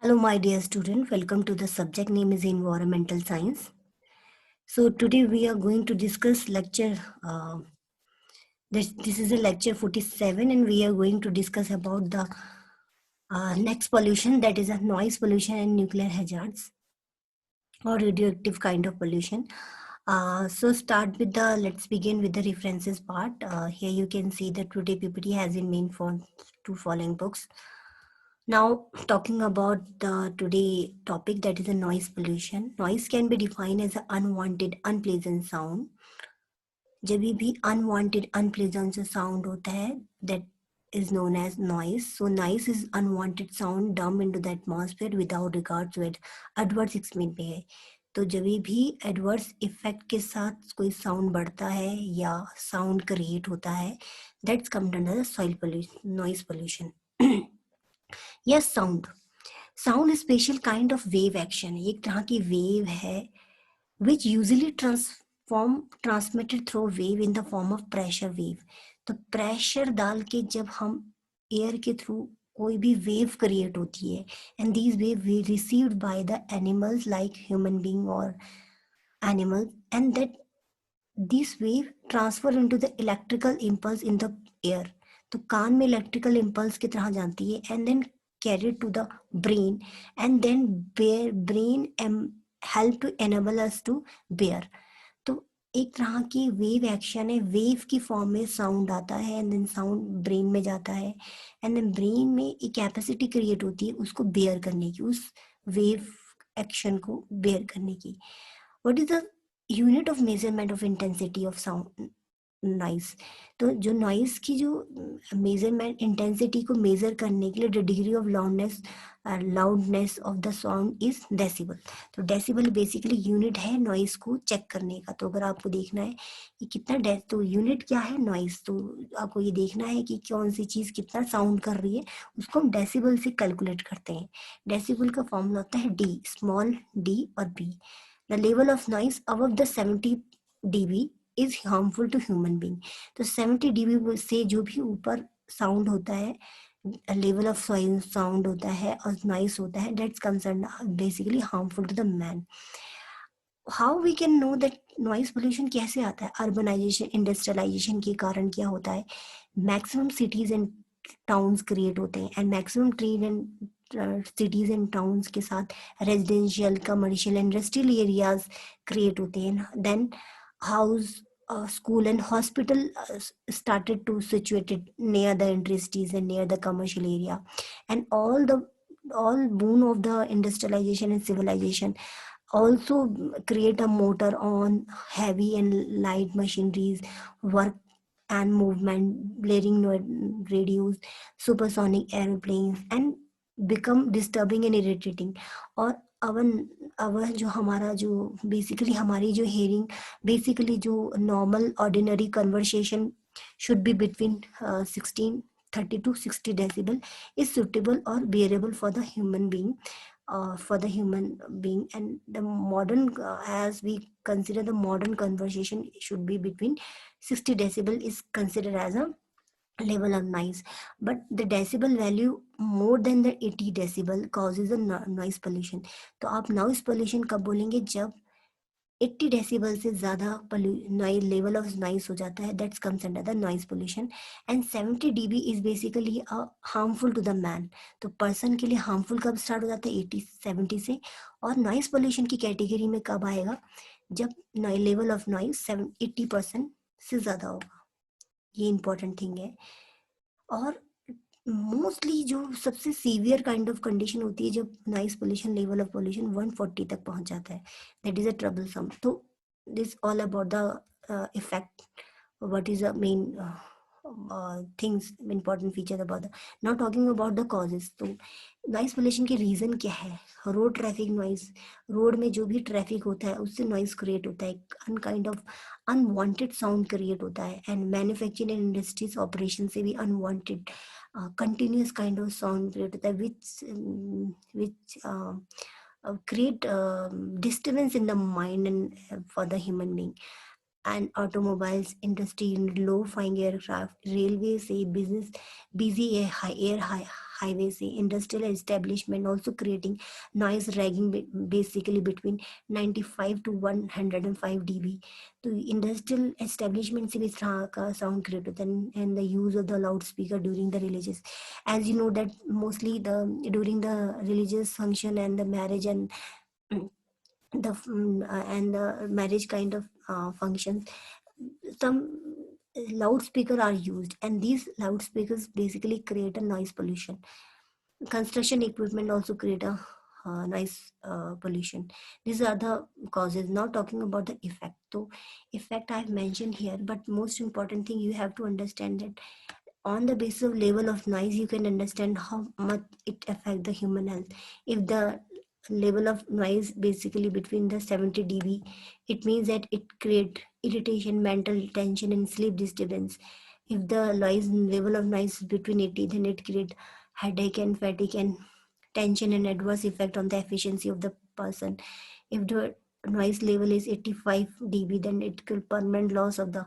Hello, my dear student. Welcome to the subject name is Environmental Science. So today we are going to discuss lecture. This is a lecture 47, and we are going to discuss about the next pollution, that is a noise pollution and nuclear hazards or radioactive kind of pollution. Let's begin with the references part. Here you can see that today PPT has been made for two following books. Now, talking about the today topic, that is a noise pollution. Noise can be defined as an unwanted, unpleasant sound. जब भी unwanted, unpleasant सा sound होता है, that is known as noise. So, noise is unwanted sound dumped into the atmosphere without regard to it. Adverse effect पे है. तो जब भी एडवर्स इफेक्ट के साथ कोई साउंड बढ़ता है या साउंड क्रिएट होता है, that's comed under soil pollution, noise pollution. Yes, sound special kind of wave action, एक तरह की वेव है which usually transmitted through wave in the form of pressure wave. तो प्रेशर डाल के जब हम एयर के थ्रू कोई भी वेव क्रिएट होती है, and these wave we received by the animals like human being और animal, and that this wave transfer into the electrical impulse in the air. तो कान में इलेक्ट्रिकल इम्पल्स की तरह जाती है, and then carried to the brain, and then brain help to enable us to bear. तो एक तरह की वेव एक्शन है, वेव की फॉर्म में साउंड आता है, एंड देन साउंड ब्रेन में जाता है, एंड देन ब्रेन में एक कैपेसिटी क्रिएट होती है उसको बेयर करने की, उस वेव एक्शन को बेयर करने की. What is the unit of measurement of intensity of sound noise? तो जो नॉइस की जो मेजरमेंट इंटेंसिटी को मेजर करने के लिए the degree of loudness of the sound is decibel. तो डेसिबल बेसिकली यूनिट है नॉइस को चेक करने का. तो अगर आपको देखना है कि कितना तो यूनिट क्या है नॉइस, तो आपको ये देखना है कि कौन सी चीज कितना साउंड कर रही है, उसको हम डेसिबल से कैलकुलेट करते हैं. डेसिबल का फॉर्मूला होता है डी, स्मॉल डी और B. The level of noise above the 70 dB is harmful to human being. तो 70 dB से जो भी ऊपर साउंड होता है, लेवल ऑफ साउंड होता है और नॉइस होता है, that's concern basically harmful to the man. How we can know that noise pollution कैसे आता है? अर्बनाइजेशन, इंडस्ट्रियलाइजेशन के कारण क्या होता है? Maximum cities and towns create होते हैं, and maximum train and cities and towns के साथ residential, commercial, industrial areas create होते हैं. Then house, school and hospital started to situated near the industries and near the commercial area, and all boon of the industrialization and civilization also create a motor on heavy and light machineries, work and movement, blaring radios, supersonic airplanes, and become disturbing and irritating. और oven अवर जो हमारा जो basically हमारी जो hearing, basically जो normal ordinary conversation should be between 1630 to 60 decibel is suitable or bearable for the human being, and the modern as we consider the modern conversation should be between 60 decibel is considered as a level of noise. But the decibel value more than the 80 decibel causes a noise pollution. तो आप noise pollution कब बोलेंगे? जब 80 decibel से ज़्यादा level of noise हो जाता है, that's comes under the noise pollution. And 70 dB is basically harmful to the man. तो पर्सन के लिए हार्मफुल कब स्टार्ट हो जाता है? 80-70 से. और नॉइस पोल्यूशन की कैटेगरी में कब आएगा? जब लेवल ऑफ नॉइस 80% से ज़्यादा होगा. ये इंपॉर्टेंट थिंग है. और मोस्टली जो सबसे सीवियर काइंड ऑफ कंडीशन होती है जब noise pollution level of pollution 140 तक पहुंच जाता है, दैट इज अ ट्रबल सम. तो this all about the effect, what is the main things, important feature about the. Now talking about the causes. तो noise pollution के रीजन क्या है? Road traffic noise, road में जो भी ट्रैफिक होता है उससे नॉइस क्रिएट होता है, an kind of unwanted sound create होता है. एंड मैन्युफैक्चरिंग इंडस्ट्रीज ऑपरेशन से भी unwanted continuous kind of sound create होता है which create disturbance in the mind and for the human being. And automobiles industry, low flying aircraft, railway से business busy air highway से industrial establishment also creating noise ranking basically between 95 to 105 dB. तो industrial establishment से भी इस तरह का sound create होता है and the use of the loud speaker during the religious, as you know that mostly the during the religious function and the marriage and the marriage kind of functions, some loudspeaker are used, and these loudspeakers basically create a noise pollution. Construction equipment also create a noise pollution. These are the causes. Now talking about the effect, so effect I've mentioned here, but most important thing you have to understand that on the basis of level of noise you can understand how much it affect the human health. If the level of noise basically between the 70 dB, it means that it create irritation, mental tension and sleep disturbance. If the noise level of noise is between 80, then it create headache and fatigue and tension and adverse effect on the efficiency of the person. If the noise level is 85 dB, then it could permanent loss of the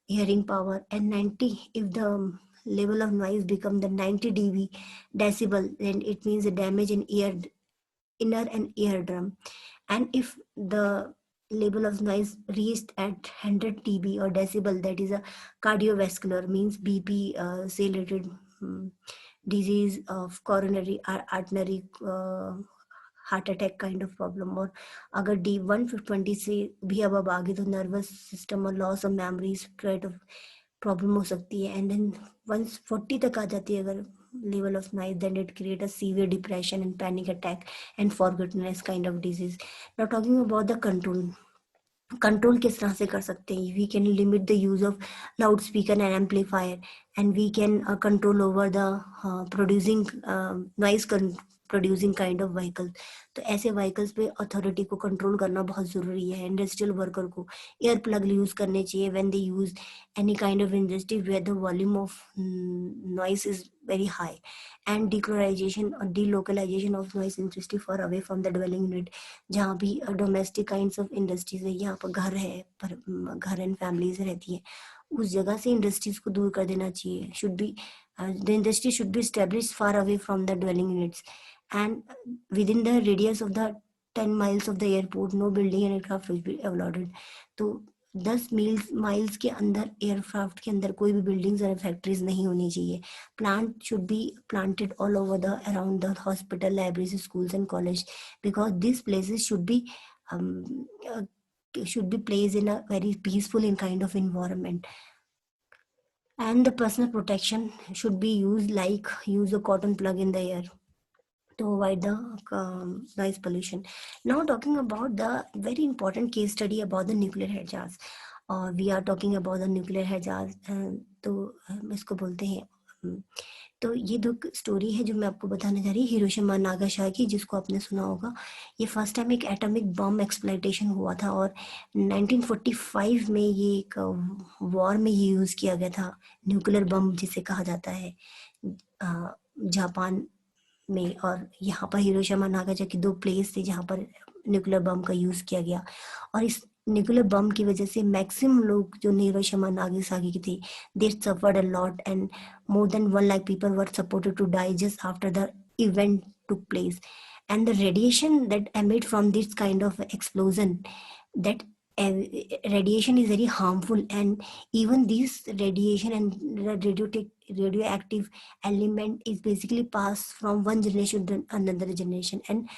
hearing power. And 90, if the level of noise become the 90 dB decibel, then it means a damage in inner and eardrum. And if the level of noise reached at 100 dB or decibel, that is a cardiovascular, means BP say related disease of coronary artery heart attack kind of problem, और अगर D120 से भी अब आगे तो nervous system और loss of memory spread of problem हो सकती है. एंड देन 140 तक आ जाती है अगर level of noise, then it create a severe depression and panic attack and forgetfulness kind of disease. Now talking about the control किस तरह से कर सकते हैं, we can limit the use of loudspeaker and amplifier, and we can control over the producing noise producing kind of vehicle. तो ऐसे vehicles पे authority को कंट्रोल करना बहुत ज़रूरी है. इंडस्ट्रियल वर्कर को एयर प्लग यूज़ करने चाहिए when they use any kind of industry where the volume of noise is very high, and decolorization or delocalization of noise industry far away from the dwelling unit. जहाँ भी domestic kinds of industries है, यहाँ पर घर है पर घर and families रहती हैं, उस जगह से इंडस्ट्रीज को दूर कर देना चाहिए. Should be the industry should be established far away from the dwelling units and within the radius of the 10 miles of the airport. No building and aircraft will be allowed. तो 10 miles के अंदर aircraft के अंदर कोई भी buildings और factories नहीं होनी चाहिए. Plant should be planted all over the around the hospital, libraries, schools and college, because this places should be placed in a very peaceful and kind of environment. And the personal protection should be used, like use a cotton plug in the ear to avoid the noise pollution. Now talking about the very important case study about the nuclear hazards. We are talking about the nuclear hazards. तो इसको बोलते हैं, तो ये दो story है जो मैं आपको बताने जा रही हूँ, हिरोशिमा नागासाकी, जिसको आपने सुना होगा. ये फर्स्ट टाइम एक एटॉमिक बम एक्सप्लॉइटेशन हुआ था और 1945 में ये एक वॉर में ये यूज़ किया गया था. न्यूक्लियर बम जिसे कहा जाता है जापान में, और यहाँ पर हिरोशिमा नागासाकी दो प्लेस थे जहाँ पर न्यूक्लियर बम का यूज़ किया गया. और इस न्यूक्लियर बम की वजह से मैक्सिमम लोग जो हिरोशिमा नागासाकी के थे, they suffered a lot and more than 1 lakh people were supported to die just after the event took place. And the radiation that emit from this kind of explosion, that radiation is very harmful, and even this radiation and radioactive element is basically passed from one generation to another generation, and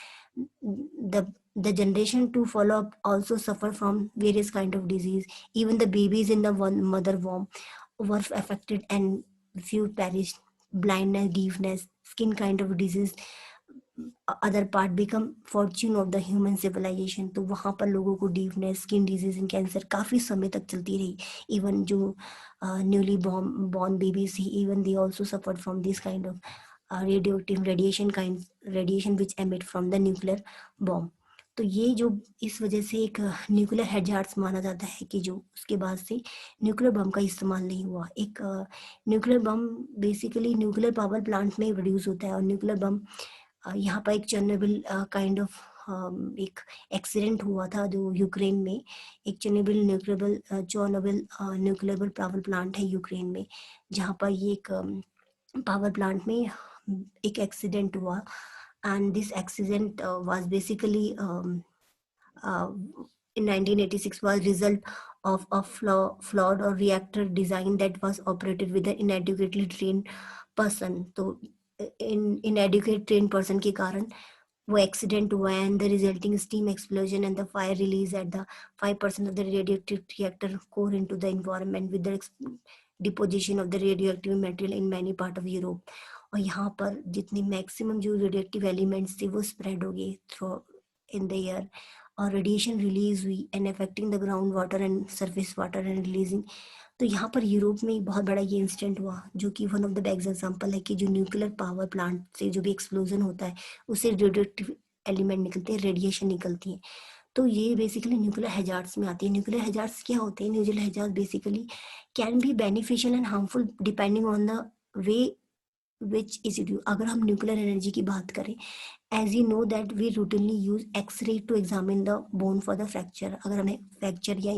the generation to follow up also suffer from various kind of disease. Even the babies in the one mother womb were affected and few perished. Blindness, deafness, skin kind of disease, other part become fortune of the human civilization. तो वहाँ पर लोगों को deafness, skin disease and cancer काफ़ी समय तक चलती रही. इवन जो न्यूली बॉर्न बेबीज थी, even they also suffered from this kind of radioactive radiation which emit from the nuclear bomb. तो ये जो इस वजह से एक न्यूक्लियर हैजार्ड्स माना जाता है कि जो उसके बाद से न्यूक्लियर बम का इस्तेमाल नहीं हुआ. एक nuclear bomb basically nuclear power plant में प्रोड्यूस होता है, और न्यूक्लियर बम यहाँ पर एक चेर्नोबिल काइंड ऑफ एक एक्सीडेंट हुआ था जो यूक्रेन में. एक चेर्नोबिल न्यूक्लियर पावर प्लांट है यूक्रेन में, जहाँ पर ये एक पावर प्लांट में एक एक्सीडेंट हुआ, and this accident was basically in 1986 was result of a flawed or reactor design that was operated with an inadequately trained person. तो in inadequate trained person के कारण वो एक्सीडेंट हुआ, and the resulting steam explosion and the fire release at the 5% of the radioactive reactor core into the environment with the deposition of the radioactive material in many part of Europe. और यहाँ पर जितनी maximum जो radioactive elements थे वो spread हो गए through in the air, और रेडिएशन रिलीज हुई and affecting the ground water and surface water and releasing. तो यहाँ पर यूरोप में बहुत बड़ा ये इंसिडेंट हुआ, जो कि one of the best example है कि जो न्यूक्लियर पावर प्लांट से जो भी एक्सप्लोजन होता है उससे रेडियोएक्टिव एलिमेंट निकलते हैं, रेडिएशन निकलती है। तो ये बेसिकली न्यूक्लियर हैजार्ड्स में आती है। न्यूक्लियर हैजार्ड्स क्या होते हैं? Nuclear hazard basically can be beneficial and harmful depending on the way which is it. अगर हम न्यूक्लियर एनर्जी की बात करें, as you know that we routinely use x-ray to examine the bone for the fracture. अगर हमें fracture या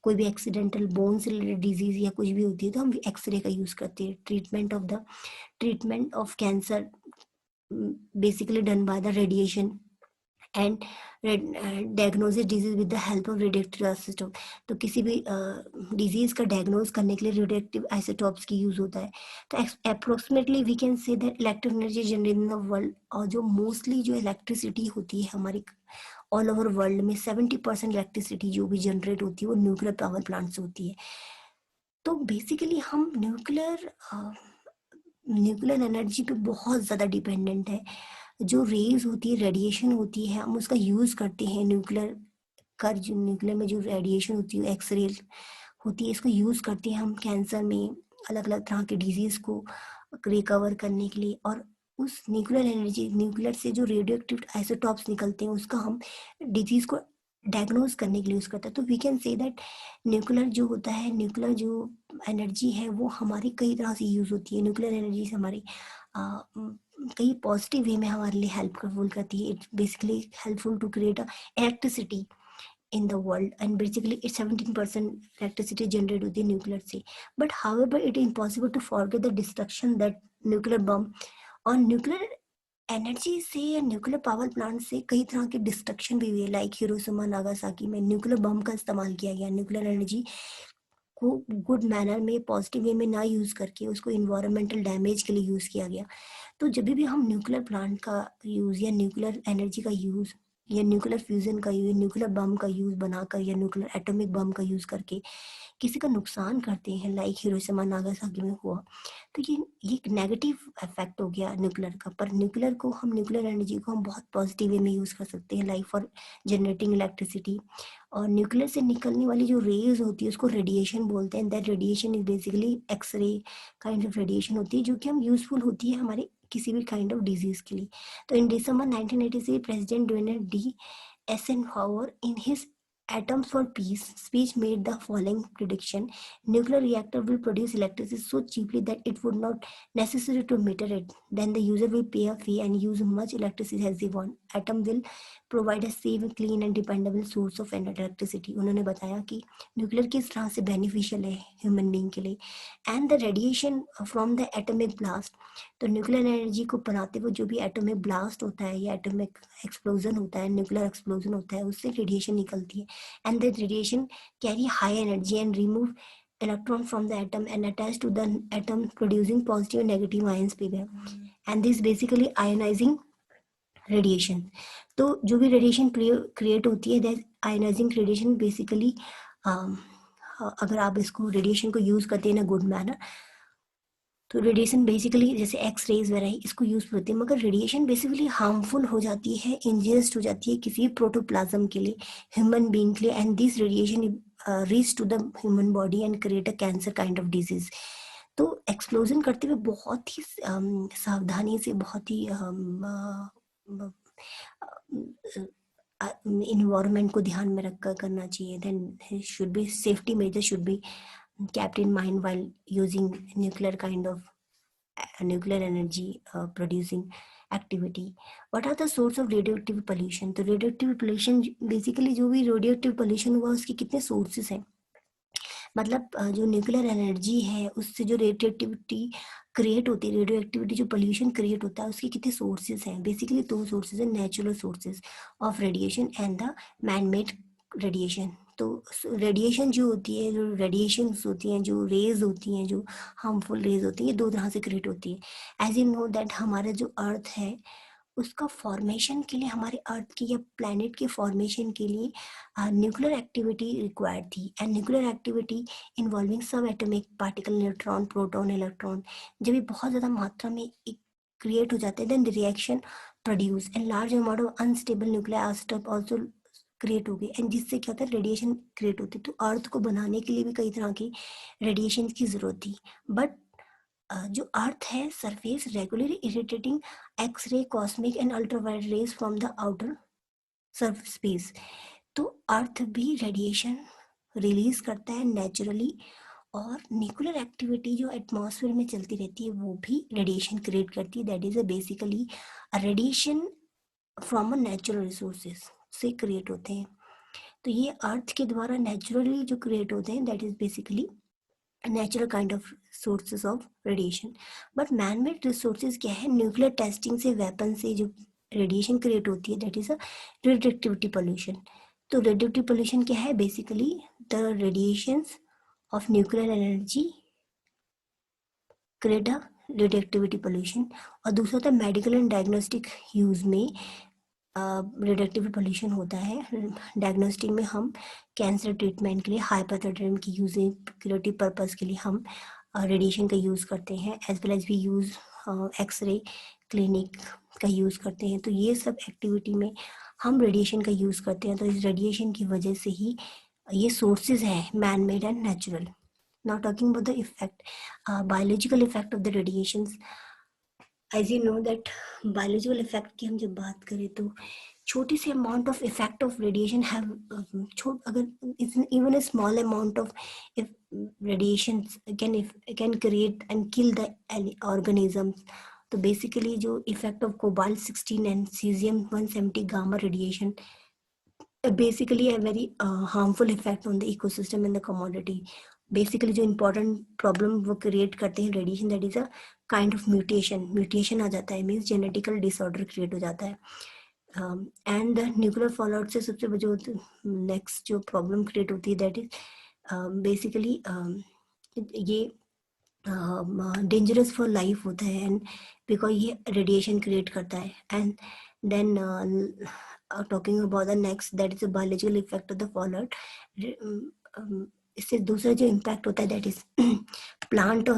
कोई भी एक्सीडेंटल बोन से रिलेटेड डिजीज या कुछ भी होती है तो हम एक्सरे का यूज करते हैं। Treatment of cancer basically done by the radiation and diagnosis disease with the help of radioactive isotope. तो किसी भी डिजीज का डायग्नोज करने के लिए रेडियोएक्टिव आइसोटोप्स की यूज होता है। तो approximately we can say that electric energy generated in the world, और जो मोस्टली जो इलेक्ट्रिसिटी होती है हमारी ऑल ओवर वर्ल्ड में 70% इलेक्ट्रिसिटी जो भी जनरेट होती है वो न्यूक्लियर पावर प्लांट से होती है। तो बेसिकली हम न्यूक्लियर एनर्जी पे बहुत ज़्यादा डिपेंडेंट है। जो रेज होती है, रेडिएशन होती है, हम उसका यूज़ करते हैं। न्यूक्लियर में जो रेडिएशन होती है, एक्सरे होती है, इसको यूज़ करते हैं हम कैंसर में, अलग अलग तरह के डिजीज़ को रिकवर करने के लिए। और उस न्यूक्लियर से जो रेडियोएक्टिव आइसोटॉप्स निकलते हैं उसका हम डिजीज़ को डायग्नोज करने के लिए यूज़ करते हैं। तो we can say that nuclear जो एनर्जी है वो हमारी कई तरह से यूज़ होती है। न्यूक्लियर एनर्जी से हमारी कई पॉजिटिव वे में हमारे लिए हेल्पफुल करती है। It's basically helpful to create a electricity in the world, and basically it's 17% electricity generated with the nuclear से। but however it is impossible to forget the destruction that nuclear bomb और nuclear energy से या nuclear power plant से कई तरह के destruction भी हुए, लाइक हिरोशिमा नागासाकी में न्यूक्लियर बम का इस्तेमाल किया गया। न्यूक्लियर एनर्जी को गुड मैनर में, पॉजिटिव वे में ना यूज करके उसको इन्वायरमेंटल डैमेज के लिए यूज किया गया। तो जब भी हम न्यूक्लियर प्लांट का यूज या न्यूक्लियर एनर्जी का यूज या न्यूक्लियर फ्यूजन का यूज, न्यूक्लियर बम का यूज बनाकर या न्यूक्लियर एटॉमिक बम का यूज करके किसी का नुकसान करते हैं, लाइक हिरोशिमा नागासाकी में हुआ, तो ये एक नेगेटिव इफेक्ट हो गया न्यूक्लियर का। पर न्यूक्लियर एनर्जी को हम बहुत पॉजिटिव वे में यूज कर सकते हैं, लाइक फॉर जनरेटिंग इलेक्ट्रिसिटी। और न्यूक्लियर से निकलने वाली जो रेज होती है उसको रेडिएशन बोलते हैं। That radiation is basically x-ray kind of radiation होती है, जो कि हम यूजफुल होती है हमारे किसी भी काइंड ऑफ डिजीज के लिए। तो in December 1983 president Donald D Eisenhower in his Atoms for Peace speech made the following prediction: nuclear reactor will produce electricity so cheaply that it would not necessary to meter it. Then the user will pay a fee and use much electricity as they want. Atom will provide a safe, clean and dependable source of electricity. उन्होंने बताया कि nuclear किस तरह से beneficial है human being के लिए। And the radiation from the atomic blast, तो न्यूक्लियर एनर्जी को बनाते हुए जो भी एटॉमिक ब्लास्ट होता है या एटॉमिक एक्सप्लोजन होता है, न्यूक्लियर एक्सप्लोजन होता है, उससे रेडिएशन निकलती है। And the radiation carry high energy and remove electron from the atom and attach to the atom producing positive and negative ions पे गए। And this basically ionizing radiation। तो जो भी रेडिएशन क्रिएट होती है, दैट आयनाइजिंग रेडिएशन बेसिकली अगर आप इसको रेडिएशन को यूज करते हैं ना गुड मैनर, तो रेडिएशन बेसिकली जैसे एक्स रेज वगैरह इसको यूज होती है, मगर रेडिएशन बेसिकली हार्मफुल हो जाती है, इंजस्ट हो जाती है किसी प्रोटोप्लाज्म के लिए, ह्यूमन बीइंग के लिए। And this radiation reach to the human body and create a cancer kind of disease. तो एक्सप्लोजन करते हुए बहुत ही सावधानी से, बहुत ही इन्वायरमेंट को ध्यान में रखकर करना चाहिए। Then should be safety measure should be kept in mind while using nuclear energy producing activity. What are the source of radioactive pollution? तो radioactive pollution बेसिकली जो भी radioactive pollution हुआ उसके कितने sources हैं? मतलब जो न्यूक्लियर एनर्जी है उससे जो रेडिएटिविटी क्रिएट होती है, रेडियो एक्टिविटी जो पोल्यूशन क्रिएट होता है, उसके कितने सोर्सेज हैं? बेसिकली दो सोर्सेज हैं, natural sources of radiation and the man made radiation. तो रेडिएशन जो होती है, जो रेडिएशंस होती हैं, जो रेज होती हैं, जो हार्मफुल रेज होती हैं, ये दो तरह से क्रिएट होती है। एज यू नो दैट हमारा जो अर्थ है उसका फॉर्मेशन के लिए, हमारे अर्थ की या प्लैनेट के फॉर्मेशन के लिए न्यूक्लियर एक्टिविटी रिक्वायर्ड थी। एंड न्यूक्लियर एक्टिविटी इन्वॉल्विंग सब atomic particle, neutron, proton, electron, जब ये बहुत ज़्यादा मात्रा में क्रिएट हो जाते हैं, then the reaction produce and large amount of unstable nuclear isotope also create हो गई, एंड जिससे क्या होता है, रेडिएशन क्रिएट होती है। तो अर्थ को बनाने के लिए भी कई तरह की रेडिएशन की जरूरत थी। बट जो अर्थ है surface regularly irritating x-ray, cosmic and ultraviolet rays from the outer surf space. तो अर्थ भी रेडिएशन रिलीज करता है नेचुरली, और न्यूक्लियर एक्टिविटी जो एटमॉस्फेयर में चलती रहती है वो भी रेडिएशन क्रिएट करती है। That is a basically radiation from a natural resources से क्रिएट होते हैं। तो ये अर्थ के द्वारा नेचुरली जो क्रिएट होते हैं, that is basically natural kind of sources of radiation. But man made resources क्या है? न्यूक्लियर टेस्टिंग से, वेपन से जो रेडिएशन क्रिएट होती है, that is a radioactivity pollution. तो रेडिएटिव पोल्यूशन क्या है? Basically the radiations of nuclear energy create a radioactivity pollution. और दूसरा होता है मेडिकल एंड डायग्नोस्टिक यूज में रेडिएक्टिव पोल्यूशन होता है। डायग्नोस्टिक में हम कैंसर ट्रीटमेंट के लिए, हाइपरथायराइडिज्म की यूजिंग क्यूरेटिव पर्पस के लिए हम रेडिएशन का यूज़ करते हैं, as well as we use x-ray clinic का यूज़ करते हैं। तो ये सब एक्टिविटी में हम रेडिएशन का यूज़ करते हैं। तो इस रेडिएशन की वजह से ही ये सोर्सेज हैं, man made and natural. Now talking about the effect, biological effect of the radiations. As you know that biological effect की हम जब बात करें तो छोटी सी amount of effect of radiation have छोट अगर even a small amount of radiation can create and kill the organisms. तो बेसिकली जो effect of cobalt 16 and caesium 170 gamma radiation basically a very harmful effect on the ecosystem and the commodity. Basically जो important problem वो create करते हैं radiation, that is a kind of mutation आ जाता है, means genetical disorder create हो जाता है। एंड न्यूक्लियर फॉलआउट से सबसे जो नेक्स्ट जो प्रॉब्लम क्रिएट होती है, दैट इज बेसिकली ये डेंजरस फॉर लाइफ होता है, एंड बिकॉज ये रेडिएशन क्रिएट करता है। And then talking about the next, that is a biological effect of the follower. इससे दूसरा जो इम्पैक्ट होता है, दैट इज प्लांट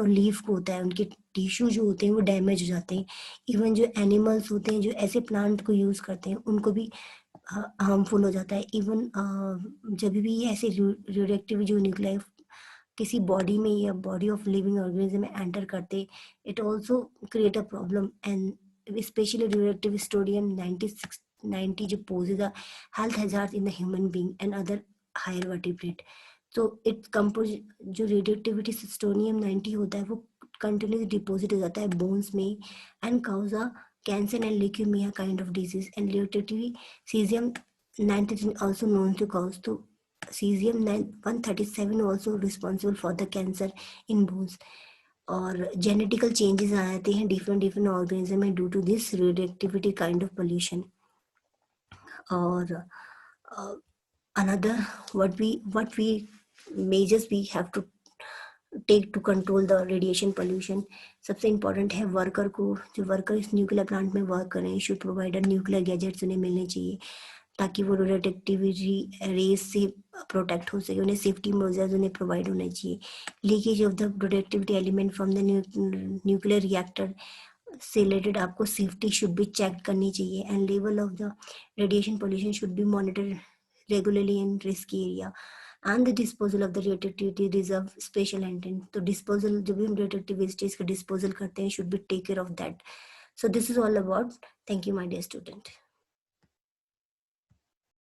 और लीफ को होता है, उनके टिश्यू जो होते हैं वो डैमेज हो जाते हैं। इवन जो एनिमल्स होते हैं जो ऐसे प्लांट को यूज़ करते हैं उनको भी हार्मफुल हो जाता है। इवन जब भी ऐसे रेडियोएक्टिव जो न्यूक्लियर किसी बॉडी में या बॉडी ऑफ लिविंग ऑर्गेनिज्म में एंटर करते, it also create a problem. And specially radioactive strontium 90 जो poses a health hazard in the human being and other higher vertebrate. तो इट कंपोज जो radioactivity strontium 90 होता है वो कंटिन्यूस डिपॉजिट हो जाता है बोन्स में and cause a cancer and leukemia kind of disease. And radioactivity caesium 93 also known to cause to cesium 137 also responsible for the cancer in bones। और genetical changes आ जाते हैं डिफरेंट डिफरेंट ऑर्गेनिज्म में due to this radioactivity kind of pollution. और another what we measures we have to take to control the radiation pollution. सबसे important है worker को, जो वर्कर इस न्यूक्लियर प्लांट में वर्क करें शुड प्रोवाइड न्यूक्लियर गैजेट्स उन्हें मिलने चाहिए ताकि वो रेडियोएक्टिविटी रेज से प्रोटेक्ट हो सके। उन्हें सेफ्टी मेजर्स उन्हें प्रोवाइड होने चाहिए। Leakage of the radioactivity element from the nuclear reactor से रिलेटेड आपको सेफ्टी शुड भी चेक करनी चाहिए। And level of the radiation pollution should be monitor regularly in risky area. And the disposal of the radioactivity reserve special intent. तो disposal जब भी हम radioactive wastage का डिस्पोजल करते हैं should be take care of that. So this is all about. Thank you my dear student.